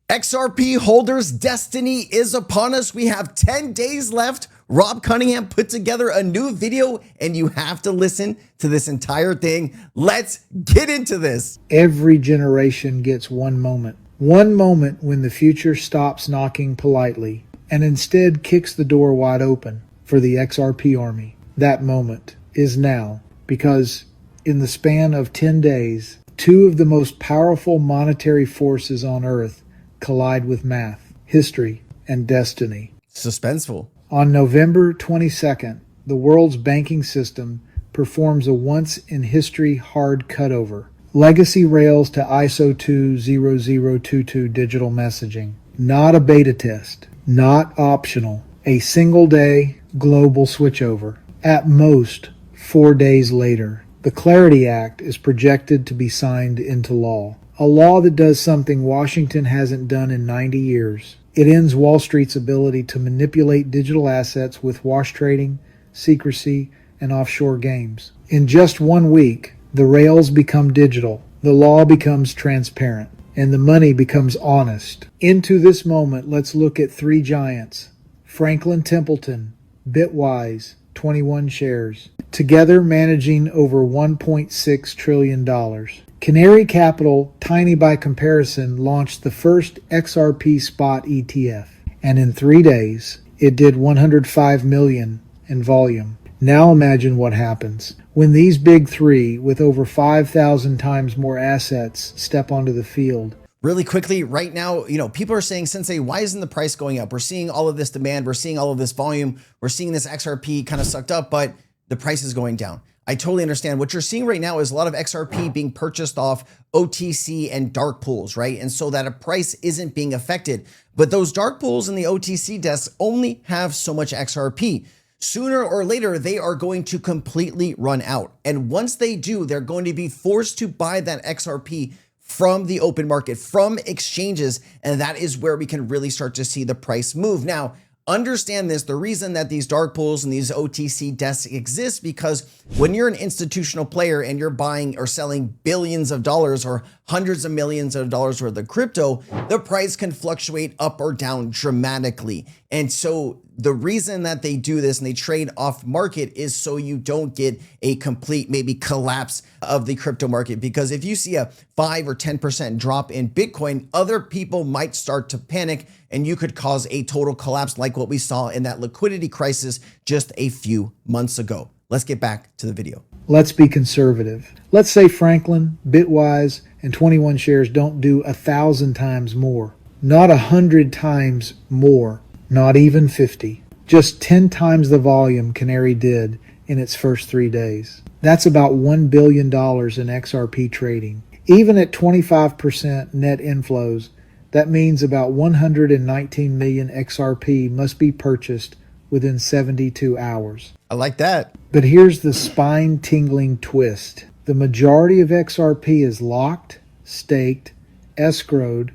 XRP holders' destiny is upon us. We have 10 days left. Rob Cunningham put together a new video and you have to listen to this entire thing. Let's get into this. Every generation gets one moment when the future stops knocking politely and instead kicks the door wide open for the XRP army. That moment is now, because in the span of 10 days, two of the most powerful monetary forces on Earth collide with math, history, and destiny. Suspenseful. On November 22nd, the world's banking system performs a once-in-history hard cutover. Legacy rails to ISO 20022 digital messaging. Not a beta test. Not optional. A single-day global switchover. At most, 4 days later, the Clarity Act is projected to be signed into law. A law that does something Washington hasn't done in 90 years. It ends Wall Street's ability to manipulate digital assets with wash trading, secrecy, and offshore games. In just 1 week, the rails become digital, the law becomes transparent, and the money becomes honest. Into this moment, let's look at three giants. Franklin Templeton, Bitwise, 21 shares, together managing over $1.6 trillion. Canary Capital, tiny by comparison, launched the first XRP spot ETF, and in 3 days, it did 105 million in volume. Now imagine what happens when these big three, with over 5,000 times more assets, step onto the field. Really quickly, right now, people are saying, Sensei, why isn't the price going up? We're seeing all of this demand. We're seeing all of this volume. We're seeing this XRP kind of sucked up, but the price is going down. I totally understand. What you're seeing right now is a lot of XRP being purchased off OTC and dark pools, right? And so that a price isn't being affected. But those dark pools and the OTC desks only have so much XRP. Sooner or later, they are going to completely run out. And once they do, they're going to be forced to buy that XRP from the open market, from exchanges. And that is where we can really start to see the price move. Now, understand this, the reason that these dark pools and these OTC desks exist, because when you're an institutional player and you're buying or selling billions of dollars or hundreds of millions of dollars worth of crypto, the price can fluctuate up or down dramatically. And so the reason that they do this and they trade off market is so you don't get a complete maybe collapse of the crypto market. Because if you see a 5 or 10% drop in Bitcoin, other people might start to panic and you could cause a total collapse like what we saw in that liquidity crisis just a few months ago. Let's get back to the video. Let's be conservative. Let's say Franklin, Bitwise, and 21 shares don't do 1,000 times more. Not 100 times more. Not even 50. Just 10 times the volume Canary did in its first 3 days. That's about $1 billion in XRP trading. Even at 25% net inflows, that means about 119 million XRP must be purchased within 72 hours. I like that. But here's the spine-tingling twist. The majority of XRP is locked, staked, escrowed,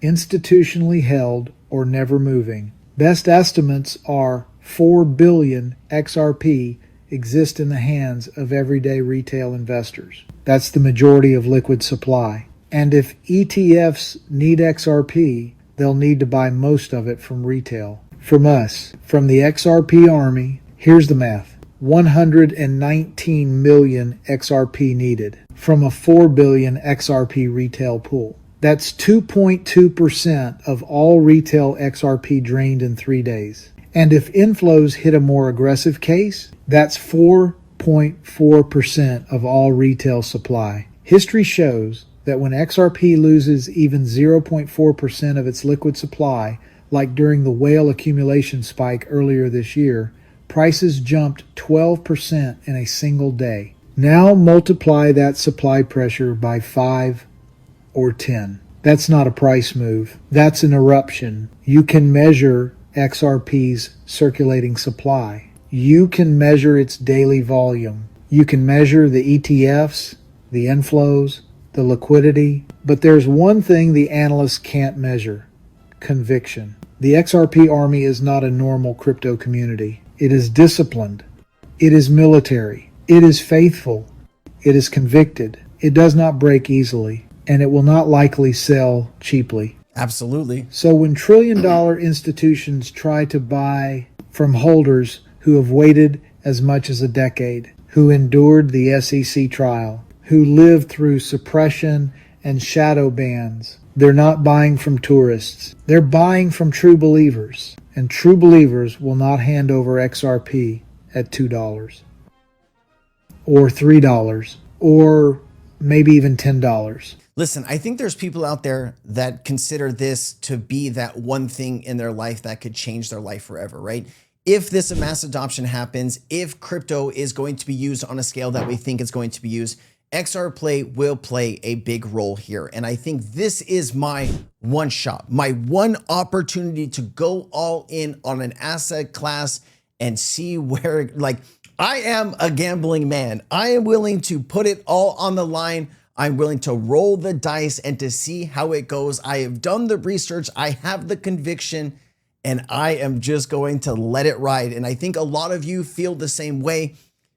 institutionally held, or never moving. Best estimates are 4 billion XRP exist in the hands of everyday retail investors. That's the majority of liquid supply. And if ETFs need XRP, they'll need to buy most of it from retail. From us, from the XRP army, here's the math. 119 million XRP needed from a 4 billion XRP retail pool. That's 2.2% of all retail XRP drained in 3 days. And if inflows hit a more aggressive case, that's 4.4% of all retail supply. History shows that when XRP loses even 0.4% of its liquid supply, like during the whale accumulation spike earlier this year, prices jumped 12% in a single day. Now multiply that supply pressure by 5 or 10. That's not a price move. That's an eruption. You can measure XRP's circulating supply. You can measure its daily volume. You can measure the ETFs, the inflows, the liquidity. But there's one thing the analysts can't measure: conviction. The XRP army is not a normal crypto community. It is disciplined. It is military. It is faithful. It is convicted. It does not break easily. And it will not likely sell cheaply. Absolutely. So when trillion-dollar institutions try to buy from holders who have waited as much as a decade, who endured the SEC trial, who lived through suppression and shadow bans, they're not buying from tourists. They're buying from true believers. And true believers will not hand over XRP at $2 or $3 or maybe even $10. Listen, I think there's people out there that consider this to be that one thing in their life that could change their life forever, right? If this mass adoption happens, if crypto is going to be used on a scale that we think it's going to be used, XRP will play a big role here. And I think this is my one shot, my one opportunity to go all in on an asset class and see where, like, I am a gambling man. I am willing to put it all on the line. I'm willing to roll the dice and to see how it goes. I have done the research. I have the conviction, and I am just going to let it ride. And I think a lot of you feel the same way.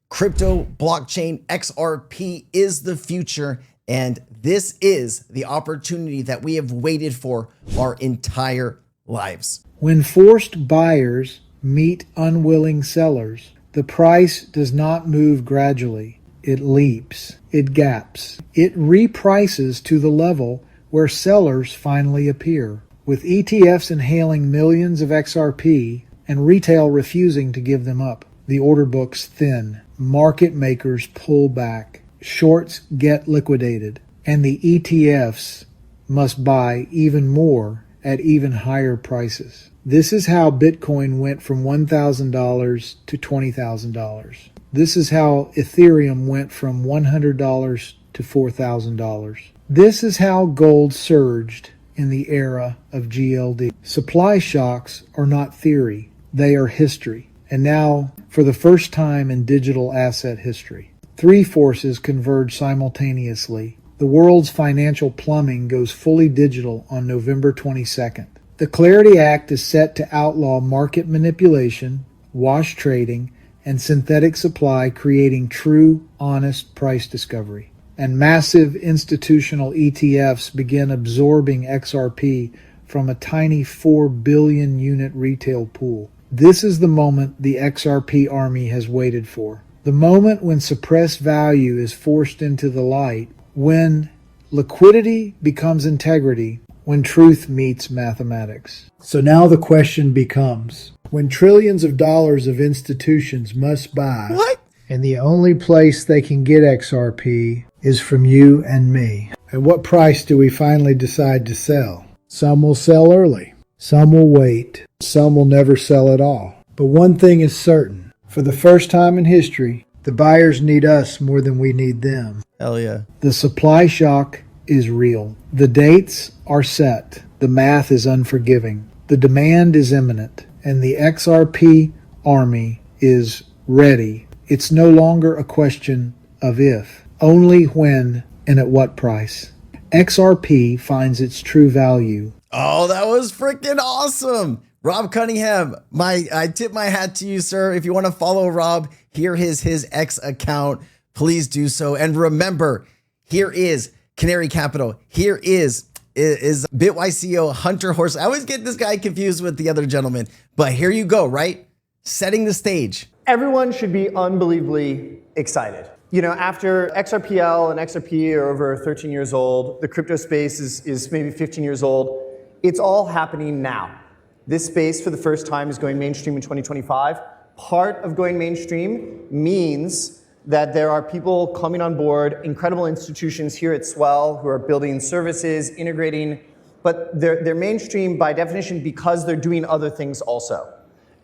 Crypto, blockchain, XRP is the future. And this is the opportunity that we have waited for our entire lives. When forced buyers meet unwilling sellers, the price does not move gradually. It leaps, it gaps, it reprices to the level where sellers finally appear. With ETFs inhaling millions of XRP and retail refusing to give them up, the order books thin, market makers pull back, shorts get liquidated, and the ETFs must buy even more at even higher prices. This is how Bitcoin went from $1,000 to $20,000. This is how Ethereum went from $100 to $4,000. This is how gold surged in the era of GLD. Supply shocks are not theory, they are history. And now, for the first time in digital asset history, three forces converge simultaneously. The world's financial plumbing goes fully digital on November 22nd. The Clarity Act is set to outlaw market manipulation, wash trading, and synthetic supply, creating true, honest price discovery. And massive institutional ETFs begin absorbing XRP from a tiny 4 billion unit retail pool. This is the moment the XRP army has waited for. The moment when suppressed value is forced into the light, when liquidity becomes integrity, when truth meets mathematics. So now the question becomes, when trillions of dollars of institutions must buy, What? and the only place they can get XRP is from you and me, at what price do we finally decide to sell? Some will sell early, some will wait, some will never sell at all. But one thing is certain, for the first time in history, the buyers need us more than we need them. Hell yeah. The supply shock is real. The dates are set. The math is unforgiving. The demand is imminent. And the XRP army is ready. It's no longer a question of if, only when and at what price. XRP finds its true value. Oh, that was freaking awesome. Rob Cunningham, I tip my hat to you, sir. If you want to follow Rob, here is his X account. Please do so. And remember, here is Canary Capital. Here is BitYCO Hunter Horse. I always get this guy confused with the other gentleman, but here you go, right? Setting the stage. Everyone should be unbelievably excited. You know, after XRPL and XRP are over 13 years old, the crypto space is maybe 15 years old. It's all happening now. This space for the first time is going mainstream in 2025. Part of going mainstream means that there are people coming on board, incredible institutions here at Swell who are building services, integrating, but they're mainstream by definition because they're doing other things also.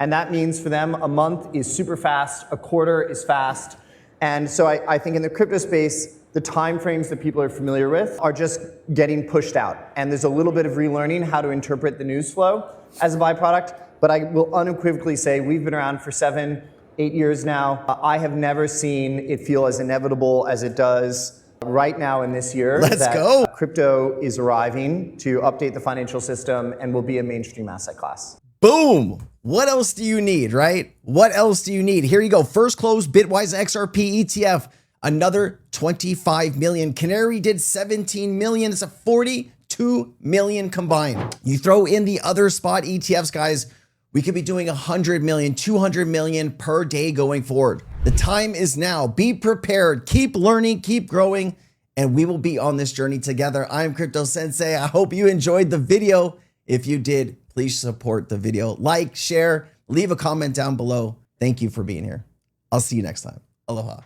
And that means for them, a month is super fast, a quarter is fast. And so I think in the crypto space, the timeframes that people are familiar with are just getting pushed out. And there's a little bit of relearning how to interpret the news flow as a byproduct. But I will unequivocally say we've been around for 7-8 years now. I have never seen it feel as inevitable as it does right now in this year. Let's go. Crypto is arriving to update the financial system and will be a mainstream asset class. Boom. What else do you need, right? What else do you need? Here you go. First close Bitwise XRP ETF, another 25 million. Canary did 17 million. It's a 42% 2 million combined. You throw in the other spot ETFs, guys, we could be doing 100 million, 200 million per day going forward. The time is now. Be prepared, keep learning, keep growing, and we will be on this journey together. I'm Crypto Sensei. I hope you enjoyed the video. If you did, please support the video. Like, share, leave a comment down below. Thank you for being here. I'll see you next time. Aloha.